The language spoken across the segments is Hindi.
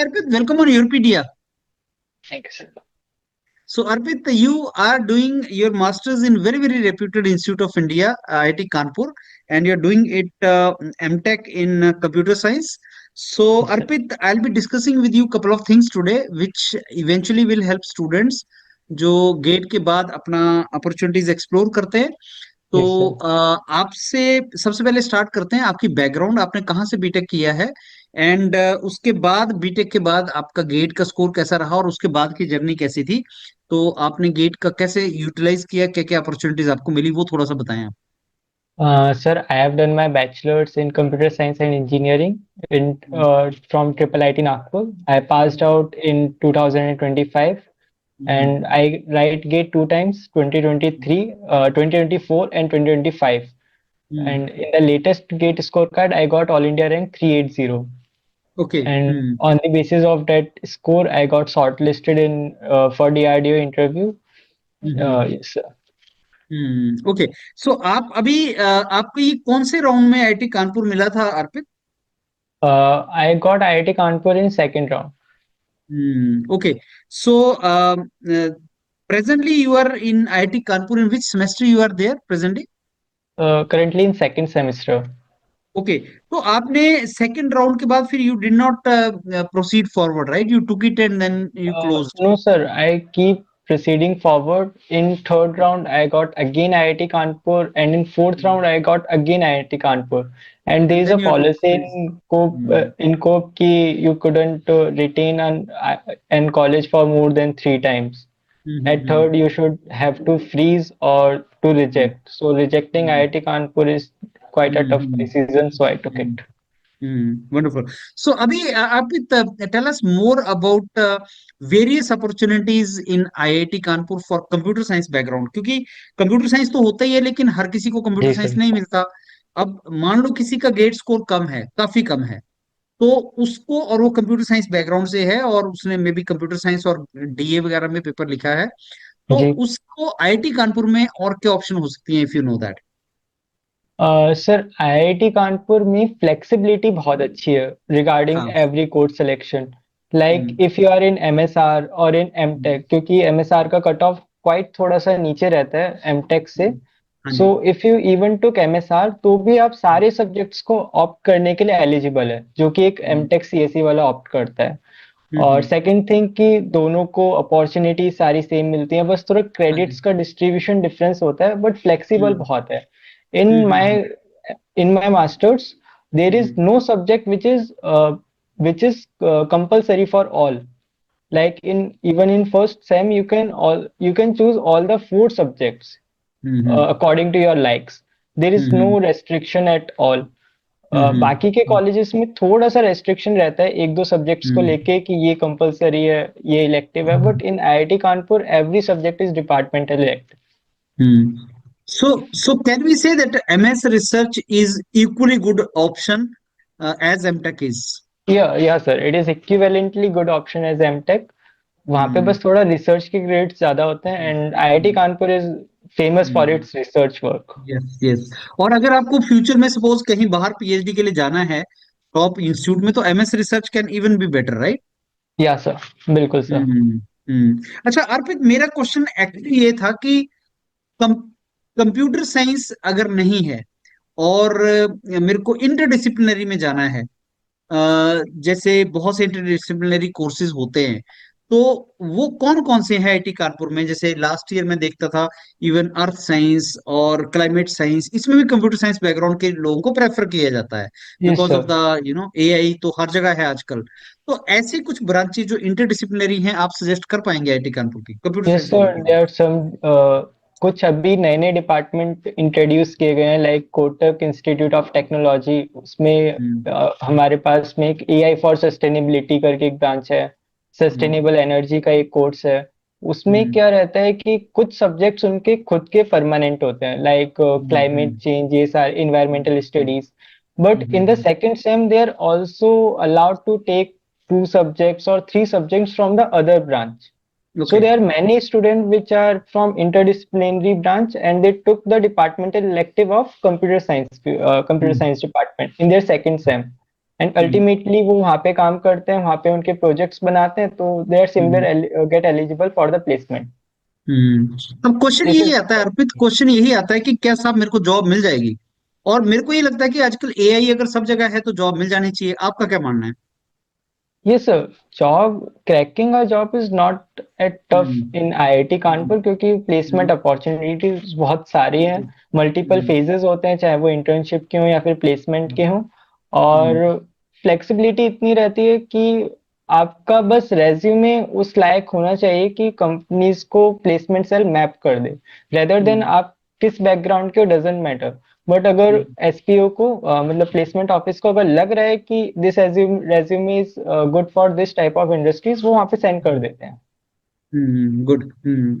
Arpit, welcome on Europedia. Thank you, sir. So, Arpit, you are doing your master's in very, very reputed Institute of India, IIT Kanpur, and you're doing it MTech in computer science. So, Yes, sir. Arpit, I'll be discussing with you a couple of things today, which eventually will help students जो गेट के बाद अपना अपॉर्चुनिटीज एक्सप्लोर करते हैं। तो Yes, sir. आपसे सबसे पहले स्टार्ट करते हैं, आपकी बैकग्राउंड, आपने कहाँ से बीटेक किया है, एंड उसके बाद बीटेक के बाद आपका गेट का स्कोर कैसा रहा और उसके बाद की जर्नी कैसी थी। तो आपने गेट का कैसे यूटिलाइज किया, क्या क्या अपॉर्चुनिटीज आपको मिली, वो थोड़ा सा बताएं आप। Sir, I have done my bachelor's in computer science and engineering from Triple IT Nagpur. I passed out in 2025 hmm, and I write GATE two times, 2023, 2024 and 2025. Hmm, And in the latest GATE scorecard, I got All India rank 380. Okay. And hmm, on the basis of that score, I got shortlisted in for DRDO interview. Hmm, Yes, sir. Okay. So आप अभी आपको ये कौन से राउंड में आईआईटी कानपुर मिला था, अर्पित? I got IIT Kanpur in second round. Okay. So, presently you are in IIT Kanpur. In which semester you are there presently? Currently in second semester. Okay. तो आपने second round के बाद फिर you did not proceed forward, right? You took it and then you closed. No, sir. I keep proceeding forward. In third round, I got again IIT Kanpur, and in fourth Hmm. round, I got again IIT Kanpur. And there And is then a you are policy placed. in COPE ki you couldn't retain an college for more than three times. At Hmm. third, you should have to freeze or to Hmm. reject. So rejecting Hmm. IIT Kanpur is quite a tough Hmm. decision, so I took Hmm. it. Wonderful. So, Abhi, Arpit, tell us more about various opportunities in IIT Kanpur for computer science background. क्योंकि कंप्यूटर साइंस तो होता ही है, लेकिन हर किसी को कंप्यूटर जी साइंस सर. नहीं मिलता। अब मान लो किसी का गेट स्कोर कम है, काफी कम है, तो उसको, और वो कंप्यूटर साइंस बैकग्राउंड से है और उसने मे बी कंप्यूटर साइंस और डीए वगैरह में पेपर लिखा है, तो जी. उसको आईआईटी कानपुर में और क्या ऑप्शन हो सकती है, if you know that? Sir IIT Kanpur में फ्लेक्सिबिलिटी बहुत अच्छी है रिगार्डिंग हाँ। Every course selection. Like hmm, if you are in MSR और इन हम्म, एमटेक, क्योंकि एमएसआर का कट ऑफ क्वाइट थोड़ा सा नीचे रहता है एमटेक से. हाँ सो जी। If you even took MSR तो भी आप सारे सब्जेक्ट्स को ऑप्ट करने के लिए एलिजिबल है, जो कि एक हम्म, एमटेक सीएसई वाला ऑप्ट करता है. और हम्म, सेकंड थिंग कि दोनों को अपॉर्चुनिटी सारी सेम मिलती है, बस थोड़ा हाँ जी। क्रेडिट्स का डिस्ट्रीब्यूशन डिफरेंस होता है, बट फ्लेक्सिबल हम्म, बहुत है. In hmm, my in my masters there is hmm, no subject which is compulsory for all. Like in even in first sem you can choose all the four subjects hmm, according to your likes. There is no hmm, restriction at all. हम्म, बाकी के कॉलेजेस में थोड़ा सा रेस्ट्रिक्शन रहता है एक दो सब्जेक्ट्स को हम्म, लेके कि ये कंपलसरी है, ये इलेक्टिव है, but in IIT Kanpur every subject is departmental elective. Hmm. So can we say that MS research is equally good option as MTech is? या sir, it is equivalently good option as MTech. वहां पे हम्म, बस थोड़ा रिसर्च के ग्रेड्स ज्यादा होते हैं and IIT Kanpur is famous for hmm, it's research work. Yes yes. और अगर आपको फ्यूचर में सपोज कहीं बाहर पीएचडी के लिए जाना है टॉप इंस्टीट्यूट में, तो MS research can even be better, right? या सर, बिल्कुल सर. हम्म, अच्छा अर्पित, मेरा क्वेश्चन एक्चुअली ये था कि कम कंप्यूटर साइंस अगर नहीं है और मेरे को इंटरडिसिप्लिनरी में जाना है, जैसे बहुत से इंटरडिसिप्लिनरी कोर्सेज होते हैं, तो वो कौन कौन से हैं आईटी कानपुर में? जैसे लास्ट ईयर मैं देखता था इवन अर्थ साइंस और क्लाइमेट साइंस, इसमें भी कंप्यूटर साइंस बैकग्राउंड के लोगों को प्रेफर किया जाता है yes because of sir. The AI तो हर जगह है आजकल। तो ऐसी कुछ ब्रांचेज जो इंटरडिसिप्लिनरी हैं, आप सजेस्ट कर पाएंगे आईटी कानपुर की कंप्यूटर यस साइंस वालों सर, के लिए? देयर आर सम कुछ अभी नए नए डिपार्टमेंट इंट्रोड्यूस किए गए हैं, like Kotak institute of technology. उसमें हम्म, हमारे पास में एक एआई फॉर सस्टेनेबिलिटी करके एक ब्रांच है. हम्म, सस्टेनेबल एनर्जी का एक कोर्स है. उसमें हम्म, क्या रहता है कि कुछ सब्जेक्ट्स उनके खुद के परमानेंट होते हैं, लाइक क्लाइमेट हम्म, चेंज, ये सारे hmm, environmental studies. But in the hmm, second sem they are also allowed to take two subjects or three subjects from the other branch. So okay. there are many students which are from interdisciplinary branch and they took the departmental elective of computer science department in their second sem. And hmm, ultimately वो वहाँ पे काम करते हैं, वहाँ पे उनके प्रोजेक्ट्स बनाते हैं, तो they are hmm, similar get eligible for the placement. अब क्वेश्चन दिस यही इज आता है अर्पित, क्वेश्चन यही आता है कि क्या साहब मेरे को जॉब मिल जाएगी? और मेरे को ये लगता है कि आजकल एआई अगर सब जगह है तो जॉब मिल जानी चाहिए। आपका क्या मानना है? Yes sir. Job cracking a job is not at tough hmm, in IIT hmm, Kanpur, क्योंकि प्लेसमेंट हम्म, अपॉर्चुनिटीज बहुत सारी हैं। मल्टीपल हम्म, फेजेस होते हैं, चाहे वो इंटर्नशिप के हों या फिर प्लेसमेंट के हों। और हम्म, फ्लेक्सिबिलिटी इतनी रहती है कि आपका बस रेज्यूमे उस लायक होना चाहिए कि कंपनीज को प्लेसमेंट सेल मैप कर दे। रेदर देन हम्म, आप किस बैकग्राउंड के हो डजेंट मैटर। बट अगर हम्म, एसपीओ को मतलब प्लेसमेंट ऑफिस को अगर लग रहा है कि this resume is good for this type of industries, वो वहाँ पे सेंड कर देते हैं। Good,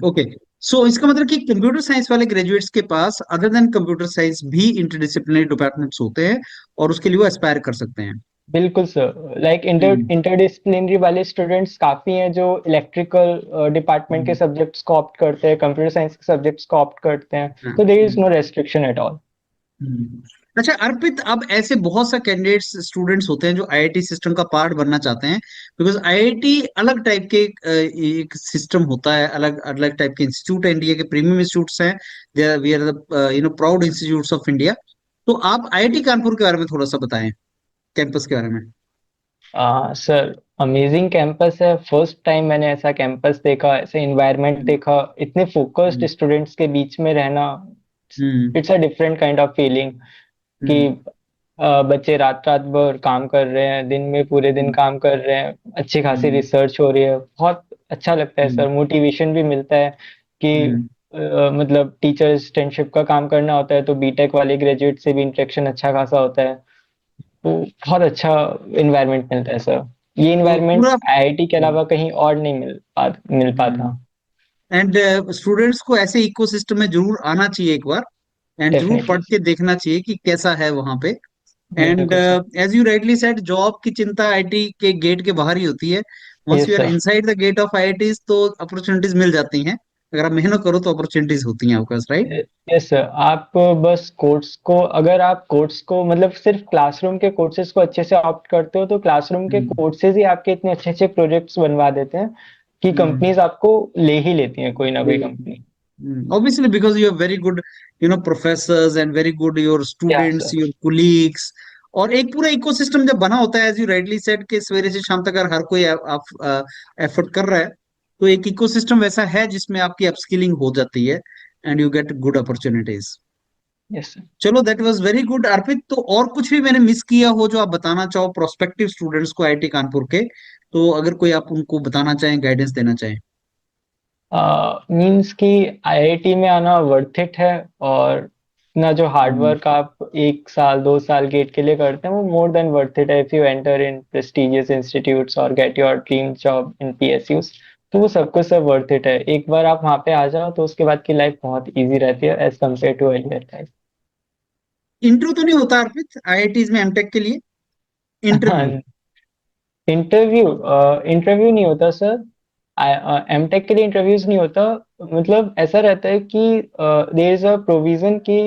okay. सो इसका मतलब कि कंप्यूटर साइंस वाले ग्रेजुएट्स के पास अदर देन कंप्यूटर साइंस भी इंटरडिसिप्लिनरी डिपार्टमेंट्स होते हैं, और उसके लिए वो एस्पायर कर सकते हैं। बिल्कुल सर। लाइक हम्म, इंटरडिसिप्लिनरी वाले स्टूडेंट्स काफी हैं जो इलेक्ट्रिकल डिपार्टमेंट के हम्म, सब्जेक्ट्स को ऑप्ट करते हैं, कंप्यूटर साइंस के सब्जेक्ट्स को ऑप्ट करते हैं। हाँ, तो there is no restriction at all. अच्छा अर्पित, अब ऐसे बहुत सा कैंडिडेट्स स्टूडेंट्स होते हैं जो आईआईटी सिस्टम का पार्ट बनना चाहते हैं, बिकॉज आईआईटी अलग टाइप के एक सिस्टम होता है, अलग अलग टाइप के इंस्टीट्यूट है, इंडिया के प्रीमियम इंस्टीट्यूट्स हैं। They we are the proud institutes of India. तो आप आईआईटी कानपुर के बारे में थोड़ा सा बताएं, कैंपस के बारे में। सर, अमेजिंग कैंपस है। फर्स्ट टाइम मैंने ऐसा कैंपस देखा, ऐसे इन्वायरमेंट हम्म, देखा, इतने फोकस्ड हम्म, स्टूडेंट्स के बीच में रहना। Hmm, it's a different kind of feeling कि हम्म, बच्चे रात रात भर काम कर रहे हैं, दिन में पूरे दिन हम्म, काम कर रहे हैं, अच्छी खासी हम्म, रिसर्च हो रही है। बहुत अच्छा लगता है हम्म, सर, मोटिवेशन भी मिलता है कि हम्म, मतलब टीचर असिस्टेंटशिप का काम करना होता है तो बीटेक वाले ग्रेजुएट से भी इंटरेक्शन अच्छा खासा होता है। तो बहुत अच्छा इन्वायरमेंट मिलता है सर। ये तो इन्वायरमेंट पूरा आईआईटी के अलावा कहीं और नहीं मिल पाता। एंड स्टूडेंट्स को ऐसे इकोसिस्टम में जरूर आना चाहिए एक बार, एंड जरूर डेफिनेटली पढ़ के देखना चाहिए कि कैसा है वहां पे। एंड बिल्कुल sir. As you rightly said, job की चिंता आईटी के गेट के बाहर ही होती है। Once you yes are sir. Inside the gate of IITs तो अपॉर्चुनिटीज मिल जाती हैं। अगर आप मेहनत करो तो अपॉर्चुनिटीज होती हैं आपके पास, राइट? Yes sir. आप बस कोर्स को, अगर आप कोर्स को मतलब सिर्फ क्लासरूम के कोर्सेज को अच्छे से ऑप्ट करते हो, तो क्लासरूम के हम्म, कोर्सेज ही आपके इतने अच्छे अच्छे प्रोजेक्ट्स बनवा देते हैं कि हम्म, कंपनीज आपको ले ही लेती हैं, कोई ना कोई company. obviously because you have very good professors and very good your या students, सर। your colleagues, और एक पूरा इकोसिस्टम जब बना होता है, एज यू राइटली सेड, कि सवेरे से शाम तक अगर हर कोई एफर्ट कर रहा है, तो एक इकोसिस्टम वैसा है जिसमें आपकी अपस्किलिंग हो जाती है, and you get good opportunities. Yes sir. चलो, दैट वाज वेरी गुड अर्पित। तो और कुछ भी मैंने मिस किया हो जो आप बताना चाहो प्रोस्पेक्टिव स्टूडेंट्स को आईआईटी कानपुर के, तो अगर कोई आप उनको बताना चाहें, गाइडेंस देना चाहें। मीन्स कि आईआईटी में आना वर्थ इट है, और इतना जो हार्ड हम्म, वर्क आप 1 साल 2 साल गेट के लिए करते हैं वो मोर देन वर्थ इट है if you enter in prestigious institutes और get your dream job in PSUs. तो वो सब कुछ सब वर्थ इट है। एक बार आप वहाँ पे आ जाओ तो उसके बाद की लाइफ बहुत इजी रहती है as compare to earlier interview तो नहीं होता अर्पित आईआईटीज में एमटेक के लिए? इंटरव्यू? लाइफ। इंटरव्यू इंटरव्यू नहीं होता सर। एमटेक के लिए इंटरव्यूज नहीं होता। मतलब ऐसा रहता है कि देयर इज अ प्रोविजन कि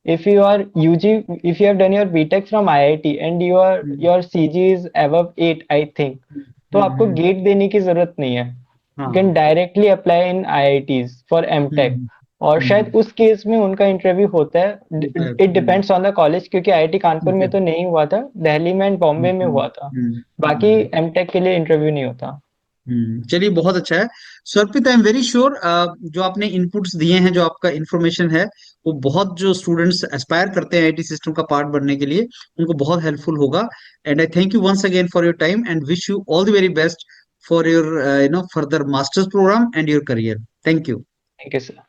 if you are UG, if you have done your BTech from IIT and hmm, your CG is above 8 I think, तो आपको हम्म, गेट देने की जरूरत नहीं है। यू कैन हाँ, directly apply in IITs for MTech. Hmm, और शायद हम्म, उस केस में उनका इंटरव्यू होता है। होता है, it depends on the college, क्योंकि आईआईटी कानपुर ओके, में तो नहीं हुआ था, दिल्ली में एंड बॉम्बे में हुआ था। बाकी एमटेक के लिए इंटरव्यू नहीं होता। चलिए, बहुत अच्छा है। सो अर्पित, आई एम वेरी श्योर जो आपने इनपुट्स दिए हैं, जो आपका इंफॉर्मेशन है, वो बहुत, जो स्टूडेंट्स एस्पायर करते हैं आईटी सिस्टम का पार्ट बनने के लिए, उनको बहुत हेल्पफुल होगा। And I thank you once again for your time and wish you all the very best for your further masters programme and your career. Thank you. Thank you sir.